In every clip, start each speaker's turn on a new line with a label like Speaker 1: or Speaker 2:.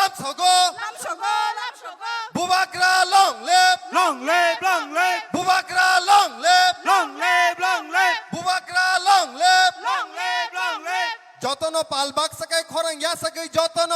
Speaker 1: lam sogo
Speaker 2: lam sogo
Speaker 1: bubakra long lep
Speaker 3: long live, long live,
Speaker 1: bubakra long lep
Speaker 3: long live, long live,
Speaker 1: bubakra long lep
Speaker 3: long live, long live,
Speaker 1: যতন পালবাক সাকাই খরং ইয়া সাকাই যতন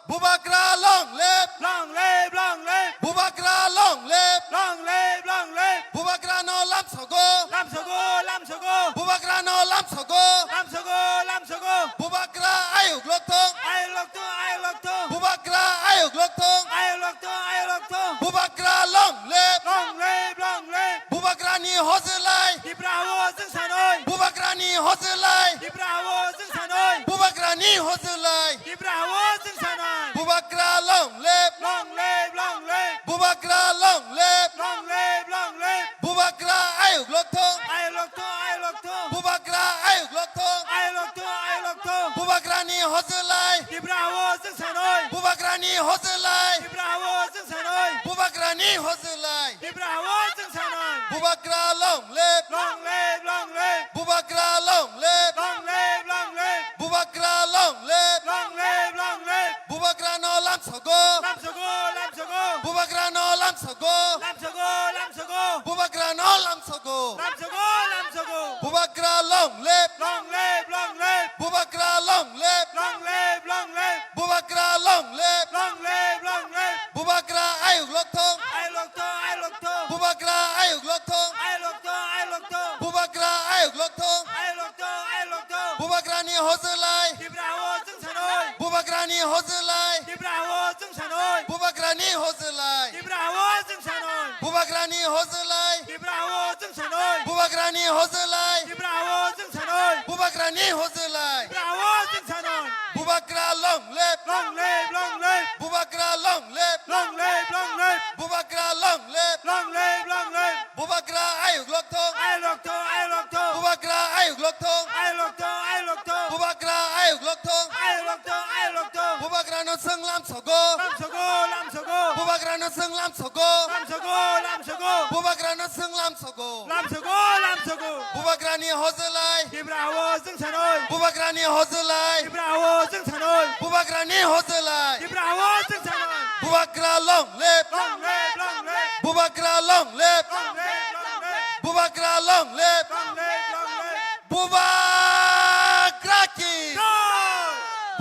Speaker 1: বুবাকরা লং লেপ
Speaker 3: long live, long live,
Speaker 1: Bubagra লং লেপ
Speaker 3: long live, long live,
Speaker 1: Bubagra ন লাম সগো
Speaker 3: lam sogo, lam sogo,
Speaker 1: Bubagra ন লাম সগো
Speaker 3: lam sogo, lam sogo,
Speaker 1: Bubagra আয়ুক লক্তং
Speaker 3: I look to, I look to,
Speaker 1: Bubagra আয়ুক লক্তং
Speaker 3: I look to, I look to,
Speaker 1: Bubagra লং লেপ
Speaker 3: long live, long live,
Speaker 1: Bubagra নি হজলাই
Speaker 3: di bravo sing sanoy,
Speaker 1: Bubagra নি হজলাই
Speaker 3: di bravo sing sanoy,
Speaker 1: Bubagra নি হজলাই
Speaker 3: di bravo sing sanoy,
Speaker 1: Bubagra লং লেপ
Speaker 3: long live, long live,
Speaker 1: Bubagra লং লেপ
Speaker 3: long live, long live,
Speaker 1: Bubagra আয়ুক লক্তং
Speaker 3: I look to, I look to,
Speaker 1: Bubagra আয়ুক লক্তং
Speaker 3: I look to, I look to,
Speaker 1: Bubagra নি হজলাই
Speaker 3: di bravo sing sanoy,
Speaker 1: Bubagra নি হজলাই
Speaker 3: di bravo sing sanoy,
Speaker 1: Bubagra নি হজলাই
Speaker 3: di bravo sing sanoy,
Speaker 1: Bubagra লং লেপ
Speaker 3: long live, long live,
Speaker 1: Bubagra লং লেপ
Speaker 3: long live, long live,
Speaker 1: Bubagra লং লেপ
Speaker 3: long live, long live,
Speaker 1: Bubagra ন লাম সগো
Speaker 3: lam sogo, lam sogo,
Speaker 1: Bubagra ন লাম সগো
Speaker 3: lam sogo, lam sogo,
Speaker 1: Bubagra ন লাম সগো
Speaker 3: lam sogo, lam sogo,
Speaker 1: Bubagra লং লেপ
Speaker 3: long live, long live,
Speaker 1: Bubagra লং লেপ
Speaker 3: long live, long live,
Speaker 1: Bubagra লং লেপ
Speaker 3: long live, long live,
Speaker 1: Bubagra আয়ুক লক্তং
Speaker 3: I look to, I look to,
Speaker 1: Bubagra আয়ুক লক্তং
Speaker 3: I look to, I look to,
Speaker 1: Bubagra আয়ুক লক্তং
Speaker 3: I look to, I look to,
Speaker 1: Bubagra নি হজলাই
Speaker 3: di bravo sing sanoy,
Speaker 1: Bubagra নি হজলাই
Speaker 3: di bravo sing sanoy,
Speaker 1: Bubagra নি হজলাই
Speaker 3: di bravo sing sanoy,
Speaker 1: Bubagra নি হজলাই
Speaker 3: di bravo sing sanoy,
Speaker 1: Bubagra নি হজলাই
Speaker 3: di bravo sing sanoy,
Speaker 1: Bubagra নি হজলাই
Speaker 3: bravo sing sanoy,
Speaker 1: বুবাকরা লং লেপ
Speaker 3: long live, long live,
Speaker 1: Bubagra লং লেপ
Speaker 3: long live, long live,
Speaker 1: Bubagra লং লেপ
Speaker 3: long live, long live,
Speaker 1: Bubagra আয়ুক লক্তং
Speaker 3: I look to, I look to,
Speaker 1: Bubagra আয়ুক লক্তং
Speaker 3: I look to, I look to,
Speaker 1: Bubagra আয়ুক লক্তং
Speaker 3: I look to, I look to,
Speaker 1: Bubagra ন সংলাম সগো
Speaker 3: lam sogo, lam sogo,
Speaker 1: Bubagra ন সংলাম সগো
Speaker 3: lam sogo, lam sogo,
Speaker 1: Bubagra ন সংলাম সগো
Speaker 3: lam sogo, lam sogo,
Speaker 1: বুবাকরা নি হজলাই
Speaker 3: di bravo sing sanoy,
Speaker 1: Bubagra নি হজলাই
Speaker 3: di bravo sing sanoy,
Speaker 1: Bubagra নি হজলাই
Speaker 3: di bravo sing sanoy,
Speaker 1: Bubagra লং লেপ
Speaker 3: long live, long live,
Speaker 1: Bubagra লং লেপ
Speaker 3: long live, long live,
Speaker 1: Bubagra লং লেপ
Speaker 3: long live, long live,
Speaker 1: Bubagra কি
Speaker 3: joy,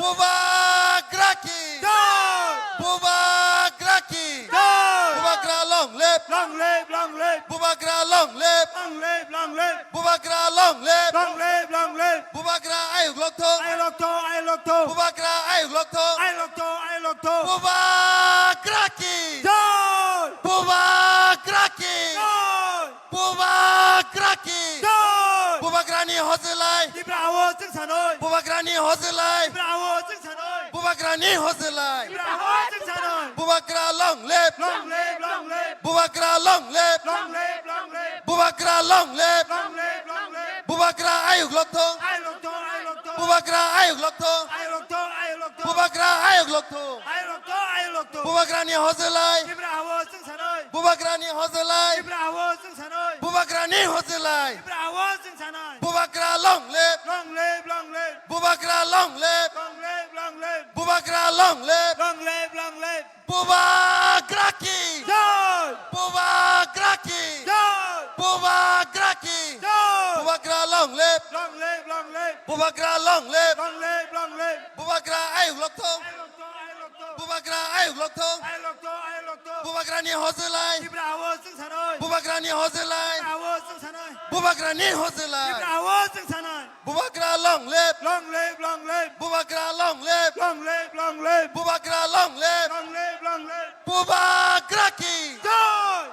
Speaker 1: বুবাকরা কি
Speaker 3: joy,
Speaker 1: বুবাকরা কি
Speaker 3: joy,
Speaker 1: বুবাকরা লং লেপ
Speaker 3: long live, long live,
Speaker 1: Bubagra লং লেপ
Speaker 3: long live, long live,
Speaker 1: Bubagra লং লেপ
Speaker 3: long live, long live,
Speaker 1: Bubagra আয়ুক লক্তং
Speaker 3: I look to, I look to,
Speaker 1: Bubagra আয়ুক লক্তং
Speaker 3: I look to, I look to,
Speaker 1: বুবাকরা কি
Speaker 3: joy,
Speaker 1: বুবাকরা কি
Speaker 3: joy,
Speaker 1: বুবাকরা কি
Speaker 3: joy,
Speaker 1: বুবাকরা নি হজলাই
Speaker 3: di bravo sing sanoy,
Speaker 1: Bubagra নি হজলাই
Speaker 3: di bravo sing sanoy,
Speaker 1: Bubagra নি হজলাই
Speaker 3: di bravo sing sanoy,
Speaker 1: Bubagra লং লেপ
Speaker 3: long live, long live,
Speaker 1: Bubagra লং লেপ
Speaker 3: long live, long live,
Speaker 1: Bubagra লং লেপ
Speaker 3: long live, long live,
Speaker 1: Bubagra আয়ুক লক্তং
Speaker 3: I look to, I look to,
Speaker 1: Bubagra আয়ুক লক্তং
Speaker 3: I look to, I look to,
Speaker 1: Bubagra আয়ুক লক্তং
Speaker 3: I look to, I look to,
Speaker 1: Bubagra নি হজলাই
Speaker 3: di bravo sing sanoy,
Speaker 1: Bubagra নি হজলাই
Speaker 3: di bravo sing sanoy,
Speaker 1: Bubagra নি হজলাই
Speaker 3: di bravo sing sanoy,
Speaker 1: Bubagra লং লেপ
Speaker 3: long live, long live,
Speaker 1: Bubagra লং লেপ
Speaker 3: long live, long live,
Speaker 1: Bubagra লং লেপ
Speaker 3: long live, long live,
Speaker 1: Bubagra কি
Speaker 3: joy,
Speaker 1: বুবাকরা কি
Speaker 3: joy,
Speaker 1: বুবাকরা কি
Speaker 3: joy,
Speaker 1: বুবাকরা লং লেপ
Speaker 3: long live, long live,
Speaker 1: Bubagra লং লেপ
Speaker 3: long live, long live,
Speaker 1: Bubagra আয়ুক লক্তং
Speaker 3: I look to, I look to,
Speaker 1: Bubagra আয়ুক লক্তং
Speaker 3: I look to, I look to,
Speaker 1: Bubagra নি হজলাই
Speaker 3: di bravo sing sanoy,
Speaker 1: Bubagra নি হজলাই
Speaker 3: bravo sing sanoy,
Speaker 1: বুবাকরা নি
Speaker 3: di
Speaker 1: হজলাই
Speaker 3: bravo sing sanoy,
Speaker 1: বুবাকরা লং লেপ
Speaker 3: long live, long live,
Speaker 1: Bubagra লং লেপ
Speaker 3: long live, long live,
Speaker 1: Bubagra লং লেপ
Speaker 3: long live, long live,
Speaker 1: Bubagra কি
Speaker 3: joy,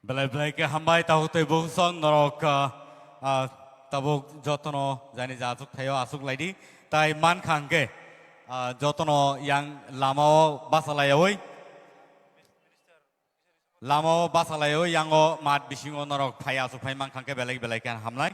Speaker 4: Belai belai ke hambai tahu tu bungson norok tabuk jotono jani jatuk thayo asuk lagi tai man khangke jotono yang lamao basalayoi lamao basalayoi yang o mat bisingo norok thai asuk thai man khangke belai belai ke hamlai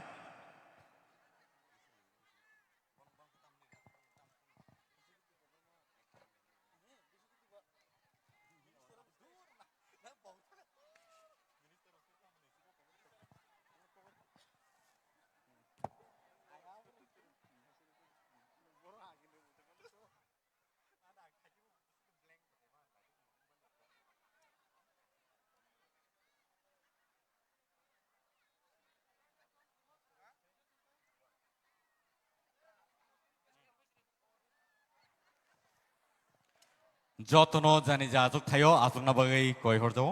Speaker 4: जतनो जानी जा आजुक थायो आजुक ना बागै कय हरजो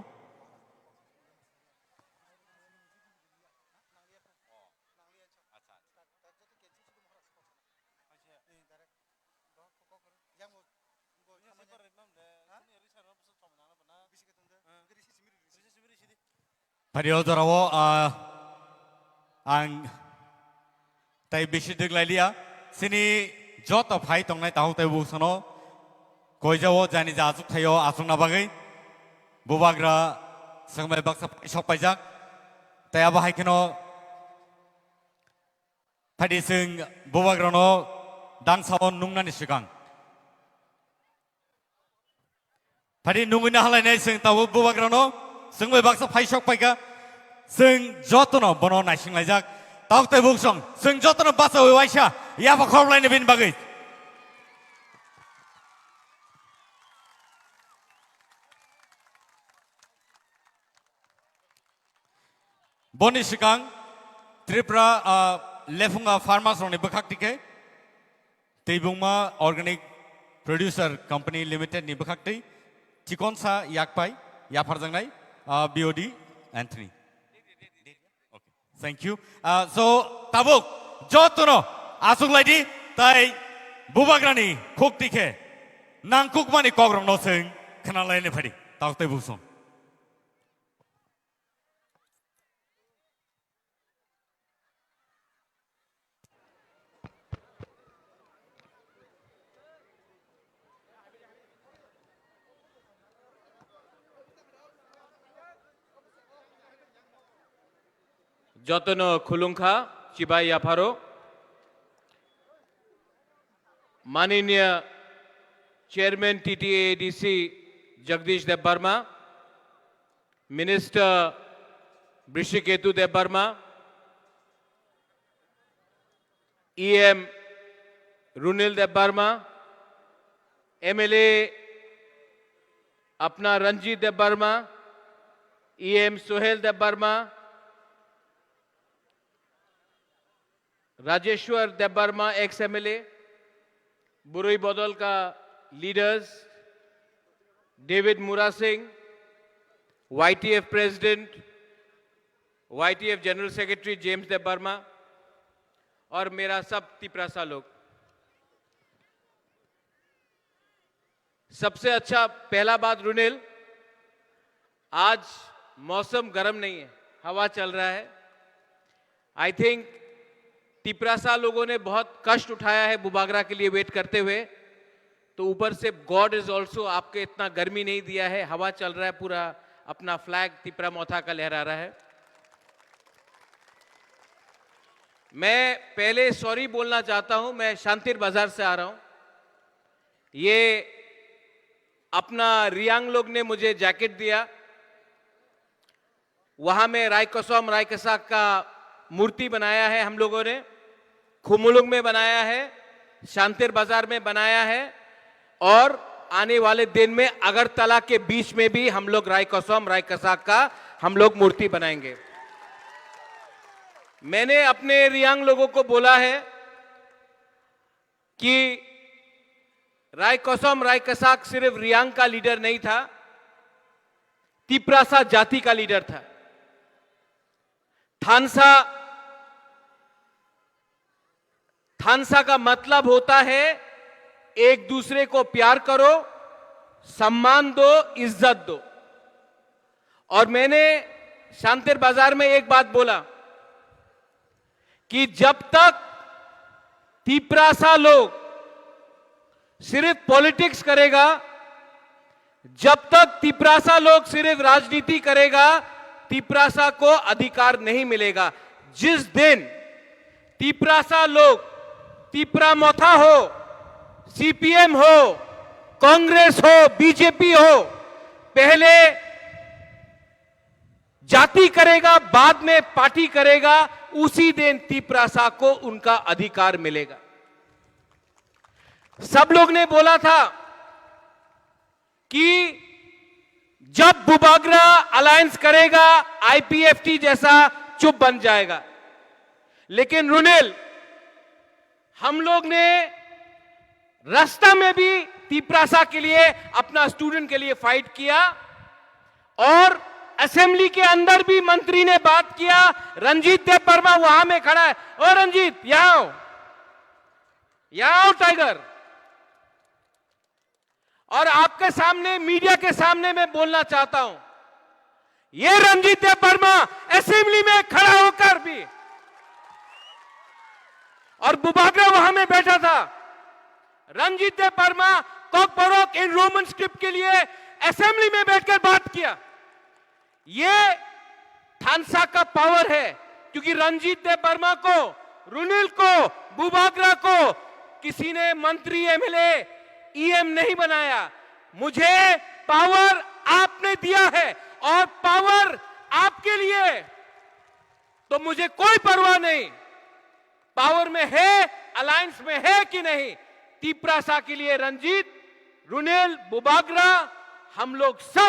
Speaker 4: Pario jarawo ang tai bisi deglailia sini joto phai tongnai tahu tai busono koijawo jani ja ajuk thayo asung na bagai bubagra sangmai baksa sokpaijak tai aba haikeno phadi sing bubagrano dangsawon nungnani sikang phadi nungina halainai sing tahu bubagrano sangmai baksa phai sokpaiga sing jotono bono naising laijak tahu tai buksong sing jotono basa waisa ya ba khorlaini bin bagai Boni Sikang, Tripura Lefunga Farmers on the Bakakti, Tibuma Organic Producer Company Limited Nibakakti, Chikonsa Yakpai, Yaparzangai, BOD, Anthony. Okay, thank you. So, Tabuk, Jotono, Asuk Lady, Tai Bubagrani, Kuktike, Nankukmani Kogrom no sing, Kanala Nipadi, Taute Buson.
Speaker 2: Jotono Khulungkha, Chibai Yaparo, Maninia Chairman TTADC Jagdish Deb Barma, Minister Brishiketu Deb Barma, EM Runil Deb Barma, MLA Apna Ranjit Deb Barma, EM Sohel Deb Barma, Rajeshwar Debbarma ex MLA बुरुई बदल का leaders David Mura Singh YTF president YTF general secretary James Debbarma और मेरा सब तिपरासा लोग सबसे अच्छा पहला बात रुनेल आज मौसम गर्म नहीं है हवा चल रहा है आई थिंक तिपरासा लोगों ने बहुत कष्ट उठाया है बुबागरा के लिए वेट करते हुए तो ऊपर से गॉड इज ऑल्सो आपके इतना गर्मी नहीं दिया है हवा चल रहा है पूरा अपना फ्लैग तिपरा मोथा का लहरा रहा है मैं पहले सॉरी बोलना चाहता हूं मैं शांतिर बाजार से आ रहा हूं ये अपना रियांग लोग ने मुझे जैकेट दिया वहां में रायकोसोम रायकसाक का मूर्ति बनाया है हम लोगों ने खुमुलुंग में बनाया है शांतिर बाजार में बनाया है और आने वाले दिन में अगरतला के बीच में भी हम लोग रायकोसोम रायकसाक का हम लोग मूर्ति बनाएंगे मैंने अपने रियांग लोगों को बोला है कि रायकोसोम रायकसाक सिर्फ रियांग का लीडर नहीं था तिपरासा जाति का लीडर था थानसा का मतलब होता है एक दूसरे को प्यार करो सम्मान दो इज्जत दो और मैंने शांतिर बाजार में एक बात बोला कि जब तक तिपरासा लोग सिर्फ पॉलिटिक्स करेगा जब तक तिपरासा लोग सिर्फ राजनीति करेगा तिपरासा को अधिकार नहीं मिलेगा जिस दिन तिपरासा लोग तिपरा मोथा हो सीपीएम हो कांग्रेस हो बीजेपी हो पहले जाति करेगा बाद में पार्टी करेगा उसी दिन तिपरासा को उनका अधिकार मिलेगा सब लोग ने बोला था कि जब बुबागरा अलायंस करेगा आईपीएफटी जैसा चुप बन जाएगा लेकिन रुनेल हम लोग ने रास्ता में भी तिपरासा के लिए, अपना स्टूडेंट के लिए फाइट किया। और असेंबली के अंदर भी मंत्री ने बात किया। रंजीत देव वर्मा वहां में खड़ा है। ओ रंजीत, यहां आओ, यहां आओ टाइगर। और आपके सामने, मीडिया के सामने मैं बोलना चाहता हूं, ये रंजीत देव वर्मा असेंबली में खड़ा होकर भी, और बुबागरा वहां में बैठा था, रंजीत देव वर्मा कॉकबोरोक इन रोमन स्क्रिप्ट के लिए असेंबली में बैठकर बात किया। ये थानसा का पावर है, क्योंकि रंजीत देव वर्मा को, रुनिल को, बुबागरा को किसी ने मंत्री, एमएलए, ईएम नहीं बनाया। मुझे पावर आपने दिया है, और पावर आपके लिए, तो मुझे कोई परवाह नहीं पावर में है, अलायंस में है कि नहीं। तिपरासा के लिए रंजीत, रुनिल, बुबागरा, हम लोग सब